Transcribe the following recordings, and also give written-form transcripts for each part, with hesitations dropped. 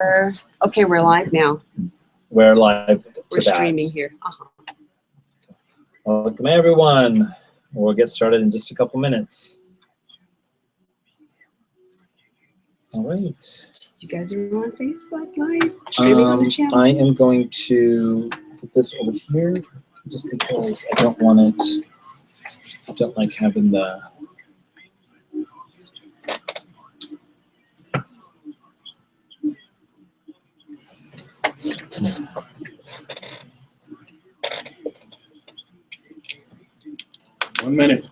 Okay, we're live now. We're live. We're streaming here. Welcome, everyone. We'll get started in just a couple minutes. All right. You guys are on Facebook Live, streaming on the channel. I am going to put this over here just because I don't want it. I don't like having the. One minute.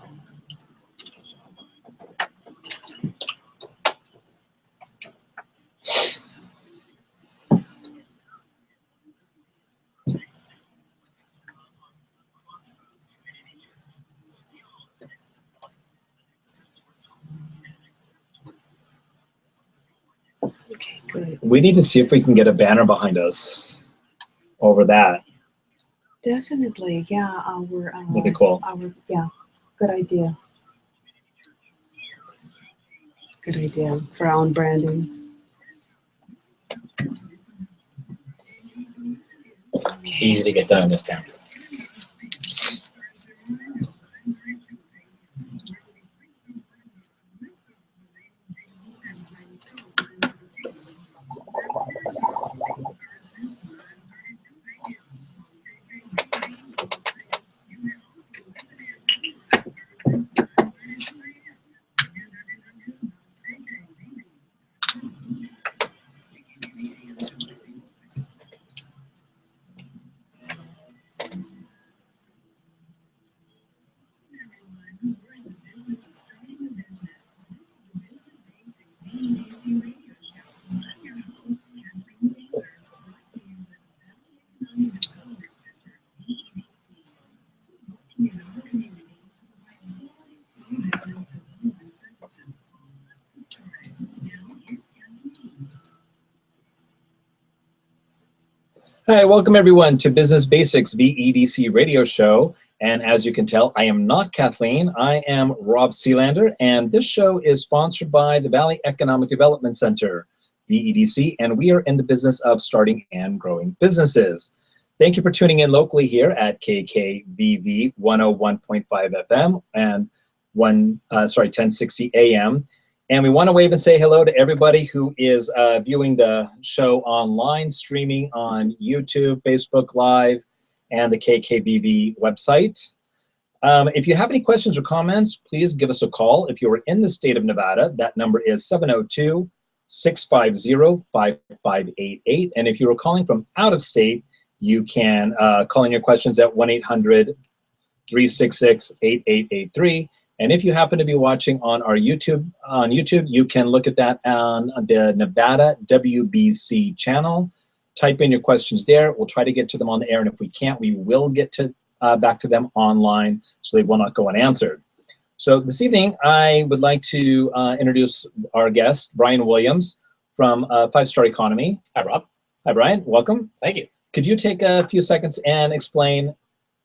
Okay, good. We need to see if we can get a banner behind us over that. Definitely, yeah. That'd be cool. Yeah, good idea. Good idea for our own branding. Easy to get done in this town. Hi, welcome everyone to Business Basics VEDC radio show. And as you can tell, I am not Kathleen. I am Rob Sealander, and this show is sponsored by the Valley Economic Development Center, VEDC, and we are in the business of starting and growing businesses. Thank you for tuning in locally here at KKVV 101.5 FM and 1060 AM. And we want to wave and say hello to everybody who is viewing the show online, streaming on YouTube, Facebook Live, and the KKVV website. If you have any questions or comments, please give us a call. If you're in the state of Nevada, that number is 702-650-5588. And if you are calling from out of state, you can call in your questions at 1-800-366-8883. And if you happen to be watching on our YouTube, you can look at that on the Nevada WBC channel. Type in your questions there. We'll try to get to them on the air, and if we can't, we will get to back to them online, so they will not go unanswered. So this evening, I would like to introduce our guest, Brian Williams from 5-Star Economy. Hi, Rob. Hi, Brian. Welcome. Thank you. Could you take a few seconds and explain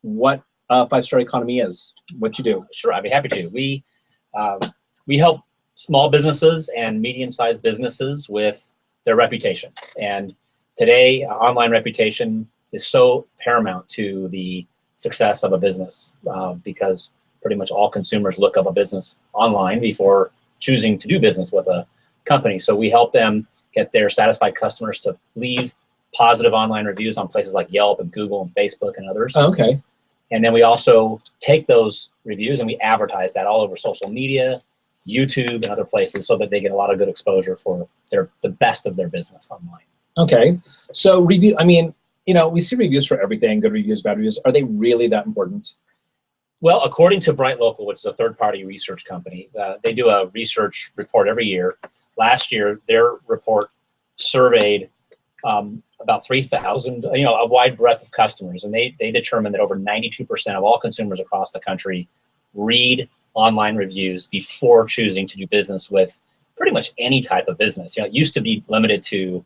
what 5-Star Economy is, what you do? Sure, I'd be happy to. We help small businesses and medium-sized businesses with their reputation. And today, online reputation is so paramount to the success of a business because pretty much all consumers look up a business online before choosing to do business with a company. So we help them get their satisfied customers to leave positive online reviews on places like Yelp and Google and Facebook and others. Oh, okay. And then we also take those reviews and we advertise that all over social media, YouTube, and other places so that they get a lot of good exposure for the best of their business online. Okay. So review, I mean, you know, we see reviews for everything, good reviews, bad reviews. Are they really that important? Well, according to Bright Local, which is a third-party research company, they do a research report every year. Last year, their report surveyed about 3,000, a wide breadth of customers, and they determined that over 92% of all consumers across the country read online reviews before choosing to do business with pretty much any type of business. It used to be limited to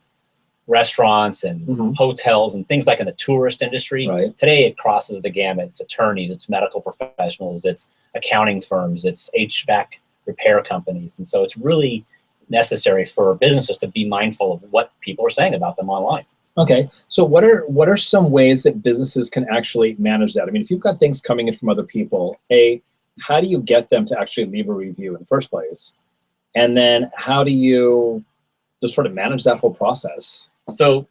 restaurants and hotels and things like in the tourist industry. Right. Today it crosses the gamut. It's attorneys, it's medical professionals, it's accounting firms, it's HVAC repair companies. And so it's really necessary for businesses to be mindful of what people are saying about them online. Okay, so what are some ways that businesses can actually manage that? I mean, if you've got things coming in from other people, how do you get them to actually leave a review in the first place? And then how do you just sort of manage that whole process? So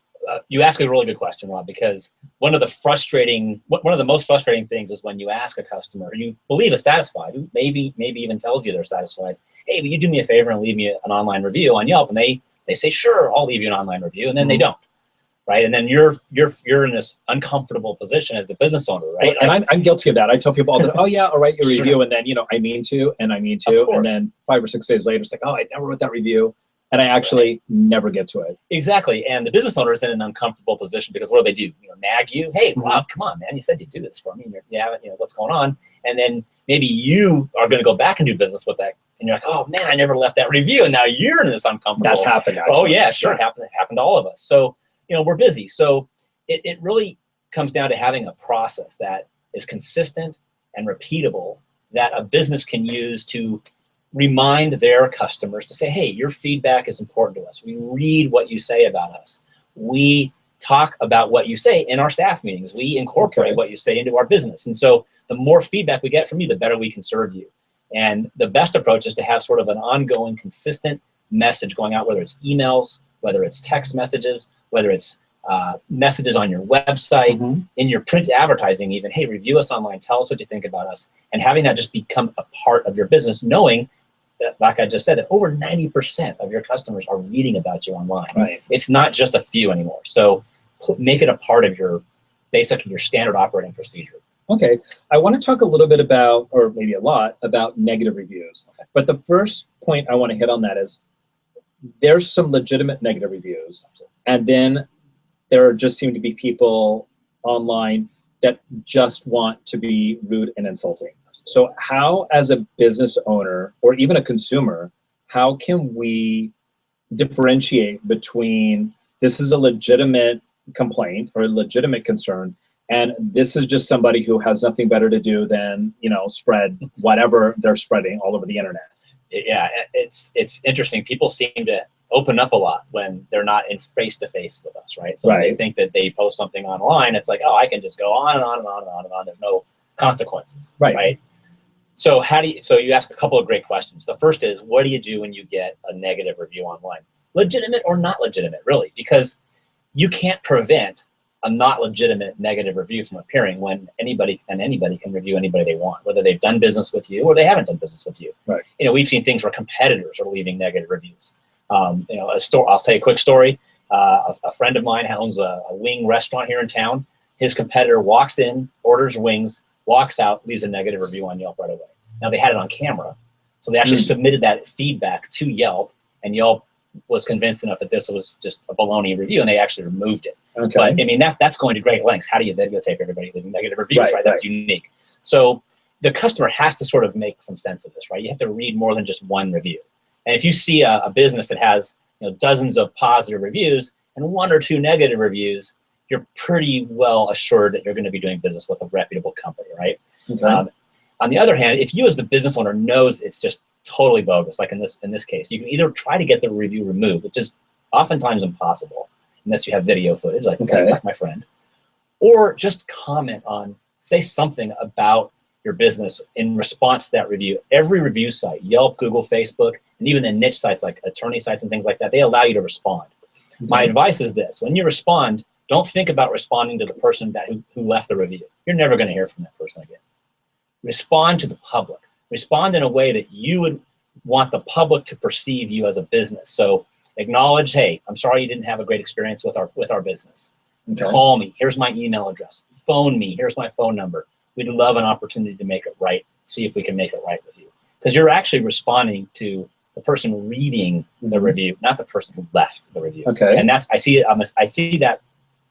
you ask a really good question, Rob, because one of the most frustrating things is when you ask a customer, you believe is satisfied, who maybe even tells you they're satisfied, hey, will you do me a favor and leave me an online review on Yelp? And they say, sure, I'll leave you an online review, and then they don't. Right, and then you're in this uncomfortable position as the business owner, right? Well, and I'm guilty of that. I tell people all the time, oh yeah, I'll write your review, and then I mean to, and then 5 or 6 days later, it's like, oh, I never wrote that review, and I actually never get to it. Exactly, and the business owner is in an uncomfortable position because what do? Nag you? Hey, Rob, come on, man, you said you'd do this for me. You haven't, what's going on? And then maybe you are going to go back and do business with that, and you're like, oh man, I never left that review, and now you're in this uncomfortable. That's happened. Actually. Oh yeah, sure, it happened to all of us. So. We're busy. So it really comes down to having a process that is consistent and repeatable that a business can use to remind their customers to say, hey, your feedback is important to us. We read what you say about us. We talk about what you say in our staff meetings. We incorporate what you say into our business. And so the more feedback we get from you, the better we can serve you. And the best approach is to have sort of an ongoing, consistent message going out, whether it's emails, whether it's text messages, whether it's messages on your website, in your print advertising even, hey, review us online, tell us what you think about us, and having that just become a part of your business, knowing that, like I just said, that over 90% of your customers are reading about you online. Right. It's not just a few anymore. So make it a part of your standard operating procedure. Okay, I want to talk a little bit about, or maybe a lot, about negative reviews. Okay. But the first point I want to hit on that is there's some legitimate negative reviews. And then there just seem to be people online that just want to be rude and insulting. So how, as a business owner or even a consumer, how can we differentiate between this is a legitimate complaint or a legitimate concern, and this is just somebody who has nothing better to do than, spread whatever they're spreading all over the internet? Yeah, it's interesting. People seem to open up a lot when they're not in face-to-face with us, right? So they think that they post something online, it's like, oh, I can just go on and on and on and on and on. There's no consequences, right? So so you ask a couple of great questions. The first is, what do you do when you get a negative review online? Legitimate or not legitimate, really? Because you can't prevent a not legitimate negative review from appearing when anybody can review anybody they want, whether they've done business with you or they haven't done business with you. Right. We've seen things where competitors are leaving negative reviews. I'll tell you a quick story. A friend of mine owns a wing restaurant here in town. His competitor walks in, orders wings, walks out, leaves a negative review on Yelp right away. Now they had it on camera, so they actually submitted that feedback to Yelp, and Yelp was convinced enough that this was just a baloney review, and they actually removed it. Okay. But I mean, that's going to great lengths. How do you videotape everybody leaving negative reviews? Right. That's unique. So the customer has to sort of make some sense of this, right? You have to read more than just one review. And if you see a business that has dozens of positive reviews and 1 or 2 negative reviews, you're pretty well assured that you're going to be doing business with a reputable company, right? Okay. On the other hand, if you as the business owner knows it's just totally bogus, like in this case, you can either try to get the review removed, which is oftentimes impossible unless you have video footage, like my friend, or just comment on, say something about your business in response to that review. Every review site, Yelp, Google, Facebook, and even the niche sites like attorney sites and things like that, they allow you to respond. Okay. My advice is this: when you respond, don't think about responding to the person who left the review. You're never going to hear from that person again. Respond to the public. Respond in a way that you would want the public to perceive you as a business. So acknowledge, hey, I'm sorry you didn't have a great experience with our business. Okay. Call me. Here's my email address. Phone me. Here's my phone number. We'd love an opportunity to make it right. See if we can make it right with you. Because you're actually responding to the person reading the review, not the person who left the review. Okay. And I see that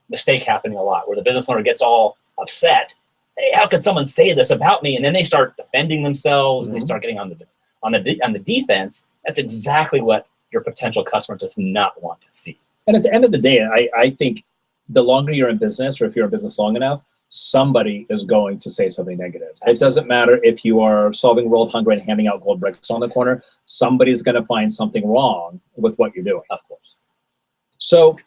mistake happening a lot, where the business owner gets all upset. Hey, how could someone say this about me? And then they start defending themselves, and they start getting on the defense. That's exactly what your potential customer does not want to see. And at the end of the day, I think the longer you're in business, or if you're in business long enough, somebody is going to say something negative. It doesn't matter if you are solving world hunger and handing out gold bricks on the corner. Somebody's going to find something wrong with what you're doing. Of course. So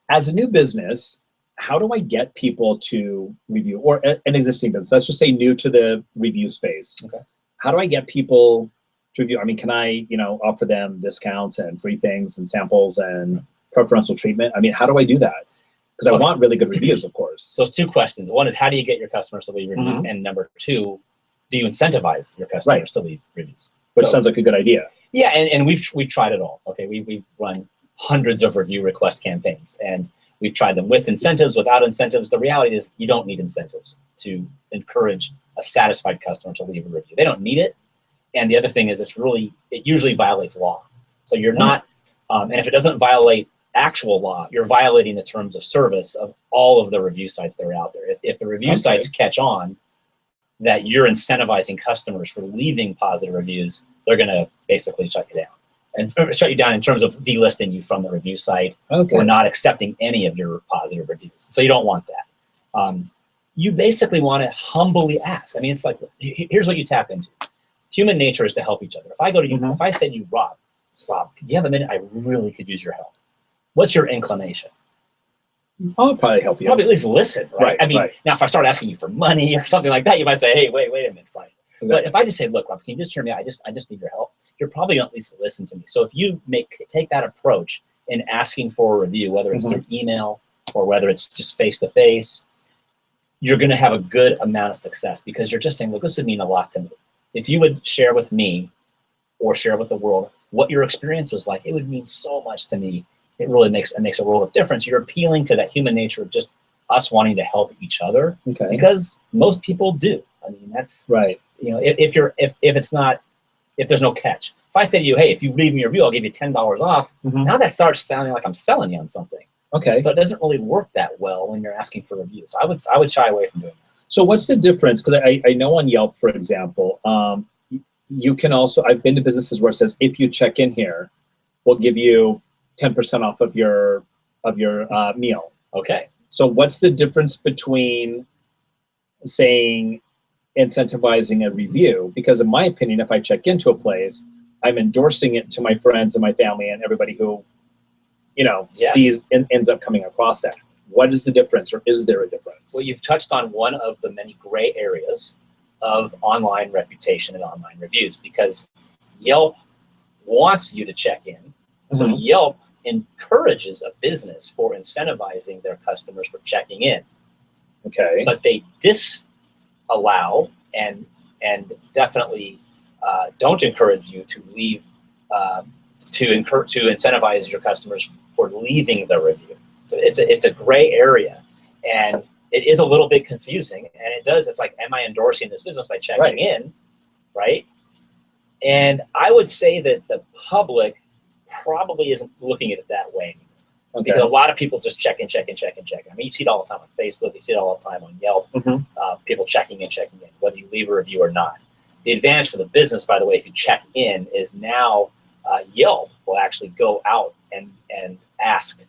as a new business, how do I get people to review, or an existing business, let's just say new to the review space. Okay. How do I get people to review? I mean, can I, offer them discounts and free things and samples and preferential treatment? I mean, how do I do that? Because I want really good reviews, of course. So it's two questions. One is, how do you get your customers to leave reviews? And number two, do you incentivize your customers to leave reviews? Which sounds like a good idea. Yeah, and we've tried it all. Okay, we've run hundreds of review request campaigns, and we've tried them with incentives, without incentives. The reality is you don't need incentives to encourage a satisfied customer to leave a review. They don't need it. And the other thing is, it usually violates law. So you're not, and if it doesn't violate actual law, you're violating the terms of service of all of the review sites that are out there. If the review sites catch on that you're incentivizing customers for leaving positive reviews, they're going to basically shut you down. And shut you down in terms of delisting you from the review site or not accepting any of your positive reviews. So you don't want that. You basically want to humbly ask. I mean, it's like, here's what you tap into. Human nature is to help each other. If I go to you, if I said to you, Rob, do you have a minute? I really could use your help. What's your inclination? I'll probably help you. Probably at least listen, right? I mean, now if I start asking you for money or something like that, you might say, hey, wait a minute, fine. Exactly. But if I just say, look, Rob, can you just hear me? I just need your help. You're probably going to at least listen to me. So if you take that approach in asking for a review, whether it's through email or whether it's just face-to-face, you're going to have a good amount of success, because you're just saying, look, this would mean a lot to me. If you would share with me or share with the world what your experience was like, it would mean so much to me. It really makes a world of difference. You're appealing to that human nature of just us wanting to help each other, because most people do. I mean, that's right. If there's no catch. If I say to you, hey, if you leave me a review, I'll give you $10 off. Now that starts sounding like I'm selling you on something. Okay. So it doesn't really work that well when you're asking for reviews. So I would shy away from doing that. So what's the difference? Because I know on Yelp, for example, you can also, I've been to businesses where it says, if you check in here, we'll give you 10% off of your meal. Okay. So what's the difference between saying incentivizing a review? Because in my opinion, if I check into a place, I'm endorsing it to my friends and my family and everybody who, sees and ends up coming across that. What is the difference, or is there a difference? Well, you've touched on one of the many gray areas of online reputation and online reviews, because Yelp wants you to check in. So Yelp encourages a business for incentivizing their customers for checking in. Okay. But they disallow and definitely don't encourage you to leave to incentivize your customers for leaving the review. So it's a gray area, and it is a little bit confusing. And it's like, am I endorsing this business by checking in, right? And I would say that the public probably isn't looking at it that way anymore. Okay. Because a lot of people just check in. I mean, you see it all the time on Facebook. You see it all the time on Yelp. People checking in, whether you leave a review or not. The advantage for the business, by the way, if you check in, is now Yelp will actually go out and ask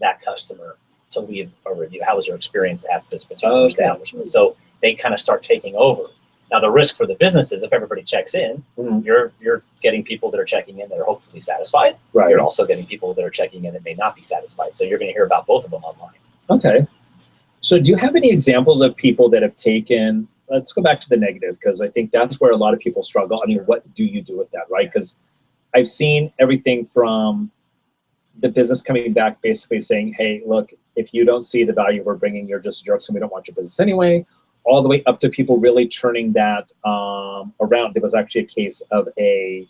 that customer to leave a review. How was your experience at this particular establishment? So they kind of start taking over. Now, the risk for the business is if everybody checks in, you're getting people that are checking in that are hopefully satisfied. Right. You're also getting people that are checking in that may not be satisfied. So you're going to hear about both of them online. Okay. So do you have any examples of people that have taken, let's go back to the negative, because I think that's where a lot of people struggle. I mean, what do you do with that, right? Because I've seen everything from the business coming back basically saying, hey, look, if you don't see the value we're bringing, you're just jerks and we don't want your business anyway, all the way up to people really turning that around. There was actually a case of a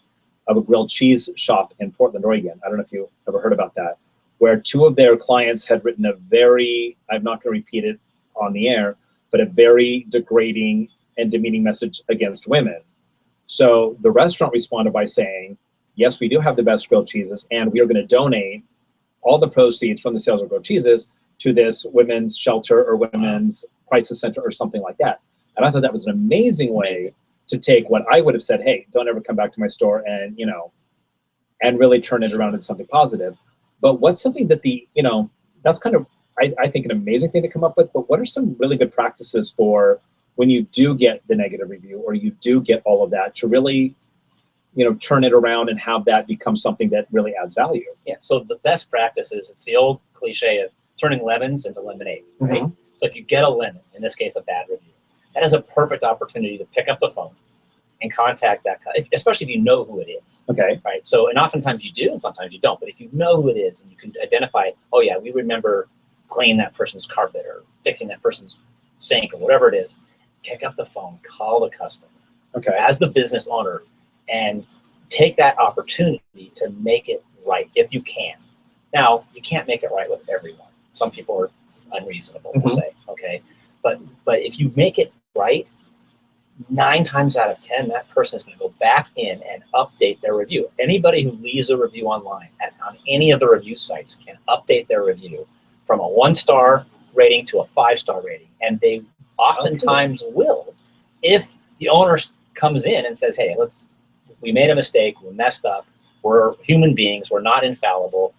grilled cheese shop in Portland, Oregon. I don't know if you ever heard about that, where two of their clients had written a very, I'm not going to repeat it on the air, but a very degrading and demeaning message against women. So the restaurant responded by saying, yes, we do have the best grilled cheeses, and we are going to donate all the proceeds from the sales of grilled cheeses to this women's shelter or women's crisis center or something like that. And I thought that was an amazing way to take what I would have said, hey, don't ever come back to my store, and, and really turn it around into something positive. But what's something that that's kind of, I think, an amazing thing to come up with, but what are some really good practices for when you do get the negative review or you do get all of that to really, turn it around and have that become something that really adds value? Yeah, so the best practice is, it's the old cliche of turning lemons into lemonade, right? Mhm. So if you get a lemon, in this case a bad review, that is a perfect opportunity to pick up the phone and contact that, especially if you know who it is. Okay. Right. So, and oftentimes you do, and sometimes you don't. But if you know who it is, and you can identify, oh yeah, we remember cleaning that person's carpet or fixing that person's sink or whatever it is, pick up the phone, call the customer, Okay. as the business owner, and take that opportunity to make it right if you can. Now, you can't make it right with everyone. Some people are unreasonable, we'll say. Okay. But if you make it right, 9 times out of 10, that person is going to go back in and update their review. Anybody who leaves a review online on any of the review sites can update their review from a 1-star rating to a 5-star rating. And they oftentimes will, if the owner comes in and says, hey, we made a mistake, we messed up, we're human beings, we're not infallible,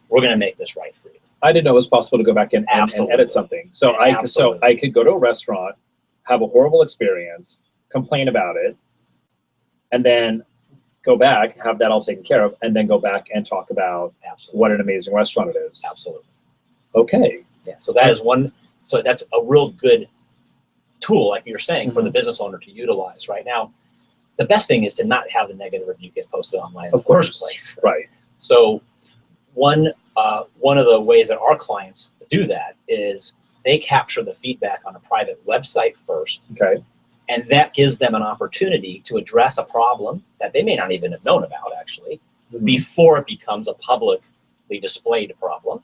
we're going to make this right for you. I didn't know it was possible to go back and edit something. So I could go to a restaurant, have a horrible experience, complain about it, and then go back, have that all taken care of, and then go back and talk about what an amazing restaurant it is. Absolutely. Okay. Yeah, so that is one, so that's a real good tool, like you're saying, for the business owner to utilize right now. The best thing is to not have the negative review get posted online in the first place. Right. So one of the ways that our clients do that is they capture the feedback on a private website first. Okay. And that gives them an opportunity to address a problem that they may not even have known about, actually, before it becomes a publicly displayed problem.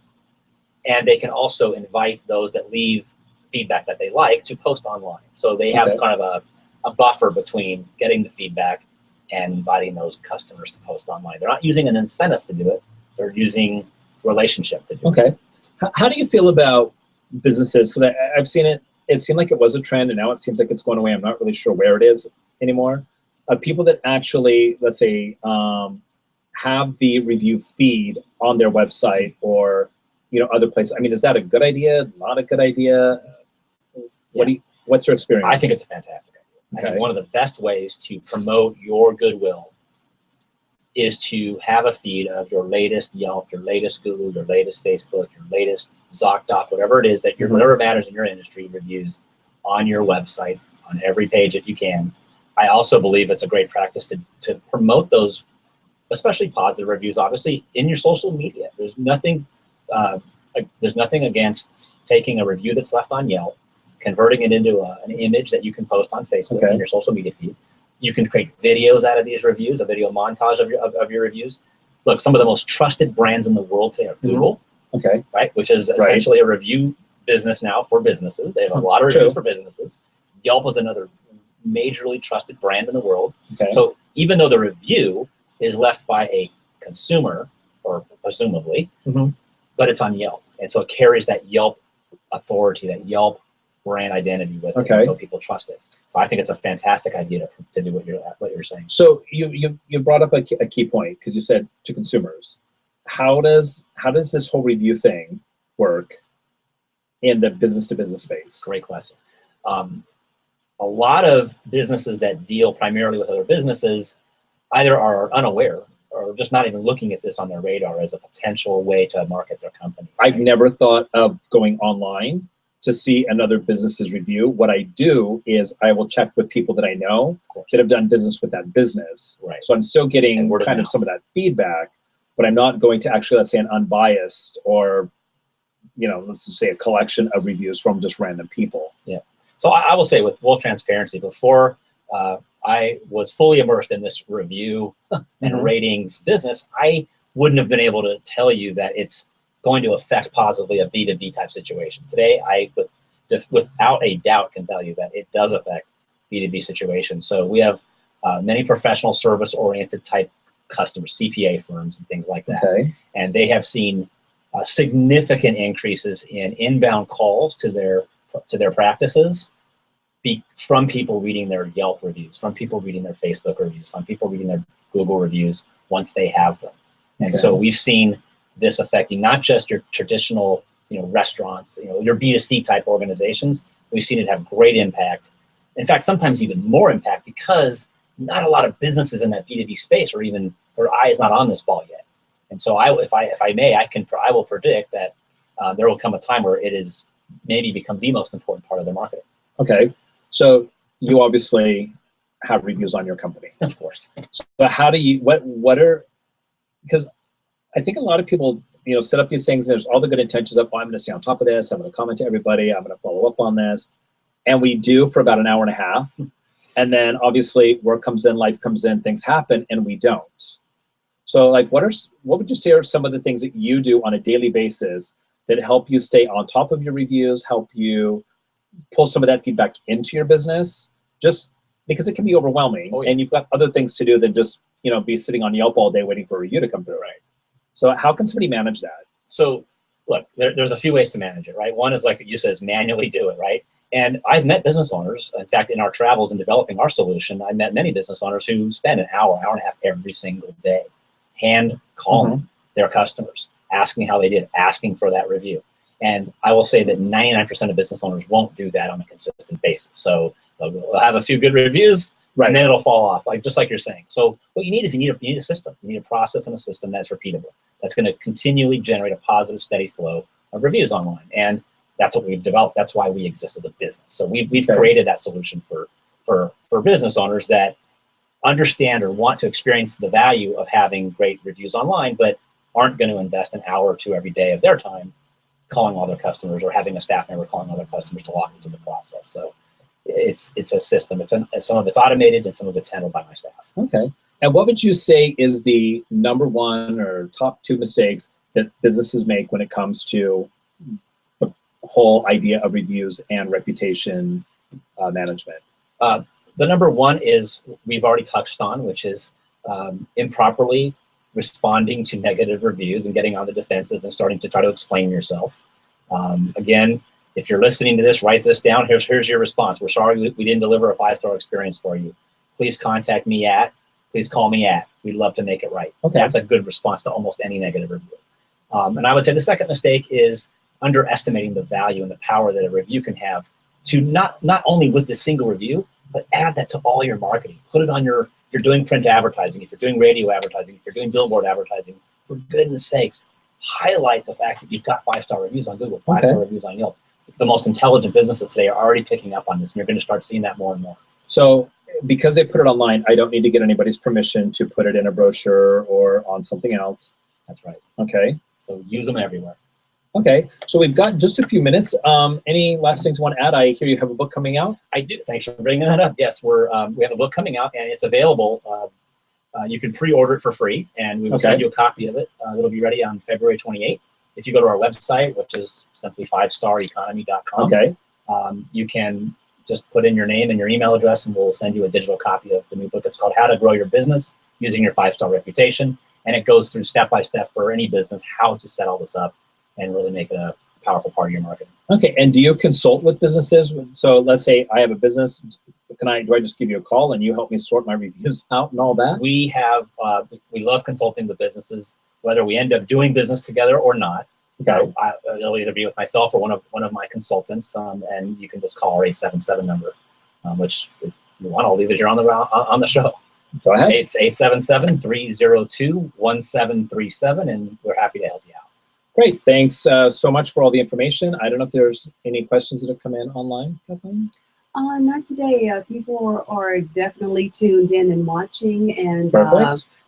And they can also invite those that leave feedback that they like to post online. So they have kind of a buffer between getting the feedback and inviting those customers to post online. They're not using an incentive to do it. They're using relationship to do it. Okay. How do you feel about businesses? Because I've seen it. It seemed like it was a trend, and now it seems like it's going away. I'm not really sure where it is anymore. People that actually, let's say, have the review feed on their website or other places. I mean, is that a good idea? Not a good idea? What's your experience? I think it's a fantastic idea. I think one of the best ways to promote your goodwill is to have a feed of your latest Yelp, your latest Google, your latest Facebook, your latest ZocDoc, whatever it is that whatever matters in your industry, reviews on your website, on every page if you can. I also believe it's a great practice to promote those, especially positive reviews, obviously, in your social media. There's nothing against taking a review that's left on Yelp, converting it into an image that you can post on Facebook in your social media feed. You can create videos out of these reviews, a video montage of your reviews. Look, some of the most trusted brands in the world today are Google, right, which is essentially a review business now for businesses. They have a lot of reviews for businesses. Yelp is another majorly trusted brand in the world. So even though the review is left by a consumer, or presumably, but it's on Yelp. And so it carries that Yelp authority, that Yelp brand identity with it, so people trust it. So I think it's a fantastic idea to do what you're saying. So you brought up a key point, because you said to consumers. How does this whole review thing work in the business to business space? Great question. A lot of businesses that deal primarily with other businesses either are unaware or just not even looking at this on their radar as a potential way to market their company. I've never thought of going online to see another business's review. What I do is I will check with people that I know that have done business with that business. Right. So I'm still getting kind of some of that feedback, but I'm not going to actually, let's say, an unbiased or, let's just say a collection of reviews from just random people. Yeah. So I will say, with full transparency, before I was fully immersed in this review and ratings business, I wouldn't have been able to tell you that it's going to affect positively a B2B type situation. Today, I without a doubt can tell you that it does affect B2B situations. So we have many professional service oriented type customers, CPA firms and things like that. And they have seen significant increases in inbound calls to their practices from people reading their Yelp reviews, from people reading their Facebook reviews, from people reading their Google reviews once they have them. And so we've seen this affecting not just your traditional restaurants, your B2C type organizations. We've seen it have great impact. In fact, sometimes even more impact because not a lot of businesses in that B2B space or even their eye is not on this ball yet. And so if I may, I will predict that there will come a time where it is maybe become the most important part of their marketing. Okay, so you obviously have reviews on your company. Of course. But how do you, what are, because I think a lot of people, set up these things and there's all the good intentions of, oh, I'm going to stay on top of this, I'm going to comment to everybody, I'm going to follow up on this. And we do for about an hour and a half. And then obviously work comes in, life comes in, things happen, and we don't. So like, what would you say are some of the things that you do on a daily basis that help you stay on top of your reviews, help you pull some of that feedback into your business? Just because it can be overwhelming, and you've got other things to do than just be sitting on Yelp all day waiting for a review to come through. Right. So how can somebody manage that? So look, there's a few ways to manage it, right? One is like you said, is manually do it, right? And I've met business owners. In fact, in our travels and developing our solution, I met many business owners who spend an hour and a half every single day hand calling their customers, asking how they did, asking for that review. And I will say that 99% of business owners won't do that on a consistent basis. So they'll have a few good reviews, and then it'll fall off, just like you're saying. So what you need is you need a system. You need a process and a system that's repeatable, that's going to continually generate a positive, steady flow of reviews online. And that's what we've developed. That's why we exist as a business. So we've created that solution for business owners that understand or want to experience the value of having great reviews online, but aren't going to invest an hour or two every day of their time calling all their customers or having a staff member calling all their customers to walk into the process. So it's a system. Some of it's automated and some of it's handled by my staff. Okay. And what would you say is the number one or top two mistakes that businesses make when it comes to the whole idea of reviews and reputation management? The number one is we've already touched on, which is improperly responding to negative reviews and getting on the defensive and starting to try to explain yourself. Again, if you're listening to this, write this down. Here's your response. We're sorry we didn't deliver a 5-star experience for you. Please contact me at, please call me at. We'd love to make it right. Okay. That's a good response to almost any negative review. And I would say the second mistake is underestimating the value and the power that a review can have to not only with this single review, but add that to all your marketing. Put it on if you're doing print advertising, if you're doing radio advertising, if you're doing billboard advertising, for goodness sakes, highlight the fact that you've got 5-star reviews on Google, 5-star reviews on Yelp. The most intelligent businesses today are already picking up on this, and you're going to start seeing that more and more. So because they put it online, I don't need to get anybody's permission to put it in a brochure or on something else. That's right. Okay. So use them everywhere. Okay, so we've got just a few minutes. Any last things you want to add? I hear you have a book coming out. I do. Thanks for bringing that up. Yes, we have a book coming out, and it's available. You can pre-order it for free, and we will send you a copy of it. It'll be ready on February 28th. If you go to our website, which is simply 5stareconomy.com, you can just put in your name and your email address, and we'll send you a digital copy of the new book. It's called How to Grow Your Business Using Your 5-Star Reputation, and it goes through step-by-step for any business how to set all this up and really make it a powerful part of your marketing. Okay, and do you consult with businesses? So let's say I have a business. Do I just give you a call and you help me sort my reviews out and all that? We love consulting with businesses, whether we end up doing business together or not. Okay. It'll either be with myself or one of my consultants, and you can just call our 877 number, which if you want, I'll leave it here on the show. Go ahead. It's 877-302-1737, and we're happy to help you out. Great. Thanks so much for all the information. I don't know if there's any questions that have come in online, Kathleen? Not today. People are definitely tuned in and watching, and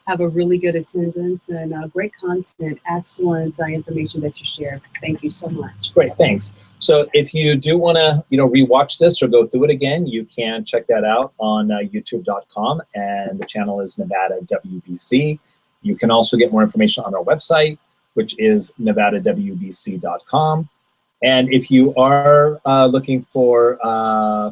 have a really good attendance and great content, excellent information that you shared. Thank you so much. Great, thanks. So if you do want to, rewatch this or go through it again, you can check that out on youtube.com, and the channel is Nevada WBC. You can also get more information on our website, which is nevadawbc.com. And if you are looking for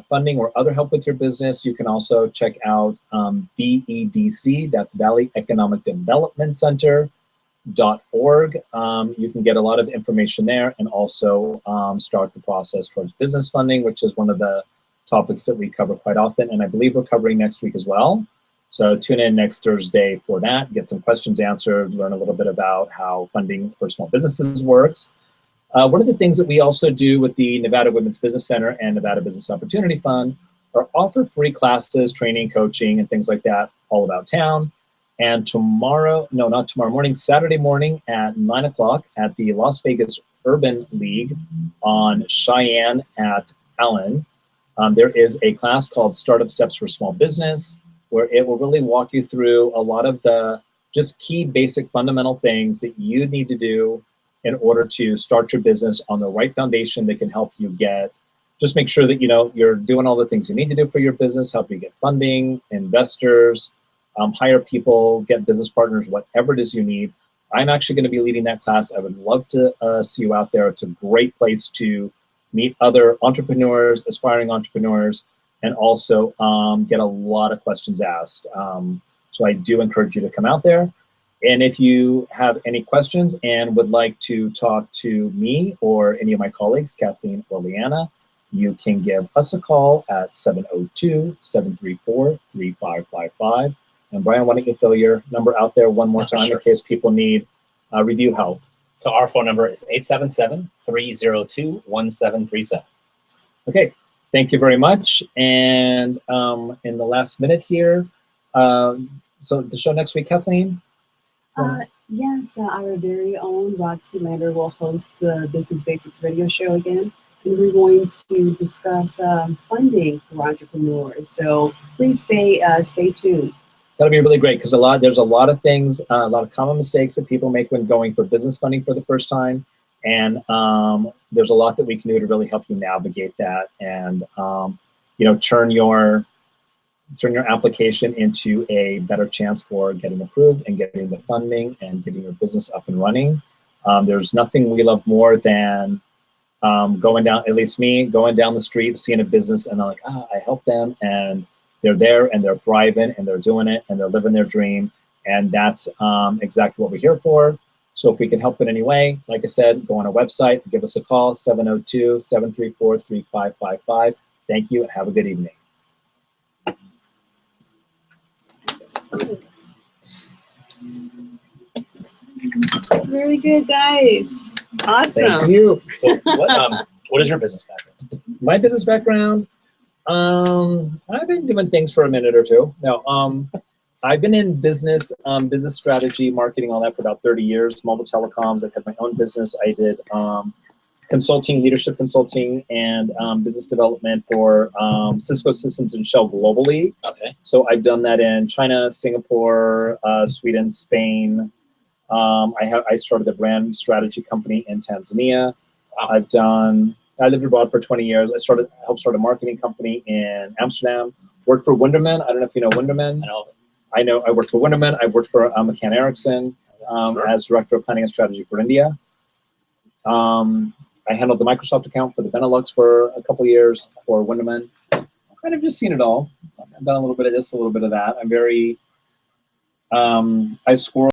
funding or other help with your business, you can also check out VEDC, that's Valley Economic Development Center.org. You can get a lot of information there and also start the process towards business funding, which is one of the topics that we cover quite often. And I believe we're covering next week as well. So tune in next Thursday for that, get some questions answered, learn a little bit about how funding for small businesses works. One of the things that we also do with the Nevada Women's Business Center and Nevada Business Opportunity Fund are offer free classes, training, coaching, and things like that all about town. And tomorrow, no, not tomorrow morning, Saturday morning at 9 o'clock at the Las Vegas Urban League on Cheyenne at Allen, there is a class called Startup Steps for Small Business, where it will really walk you through a lot of the just key basic fundamental things that you need to do in order to start your business on the right foundation that can help you get, just make sure that you're doing all the things you need to do for your business, help you get funding, investors, hire people, get business partners, whatever it is you need. I'm actually going to be leading that class. I would love to see you out there. It's a great place to meet other entrepreneurs, aspiring entrepreneurs, and also get a lot of questions asked. So I do encourage you to come out there. And if you have any questions and would like to talk to me or any of my colleagues, Kathleen or Leanna, you can give us a call at 702-734-3555. And Brian, why don't you throw your number out there one more time in case people need review help. So our phone number is 877-302-1737. Okay, thank you very much. And in the last minute here, so the show next week, Kathleen? Yes, our very own Rob Sealander will host the Business Basics radio show again. And we're going to discuss funding for entrepreneurs. So please stay tuned. That'll be really great because there's a lot of things, a lot of common mistakes that people make when going for business funding for the first time. And there's a lot that we can do to really help you navigate that and turn your application into a better chance for getting approved and getting the funding and getting your business up and running. There's nothing we love more than going down, at least me, going down the street, seeing a business and I'm like, I helped them and they're there and they're thriving and they're doing it and they're living their dream. And that's exactly what we're here for. So if we can help in any way, like I said, go on our website, give us a call, 702-734-3555. Thank you and have a good evening. Very good, guys. Awesome. Thank you. So what is your business background? My business background, I've been doing things for a minute or two. Now, I've been in business strategy, marketing, all that for about 30 years, mobile telecoms. I've had my own business. I did consulting, leadership consulting, and business development for Cisco Systems and Shell globally. Okay. So I've done that in China, Singapore, Sweden, Spain. I started a brand strategy company in Tanzania. I lived abroad for 20 years. I helped start a marketing company in Amsterdam. Worked for Winderman. I don't know if you know Winderman. I worked for Winderman. I've worked for McCann Erickson as Director of Planning and Strategy for India. I handled the Microsoft account for the Benelux for a couple of years for Winderman. I've kind of just seen it all. I've done a little bit of this, a little bit of that. I'm very, I squirrel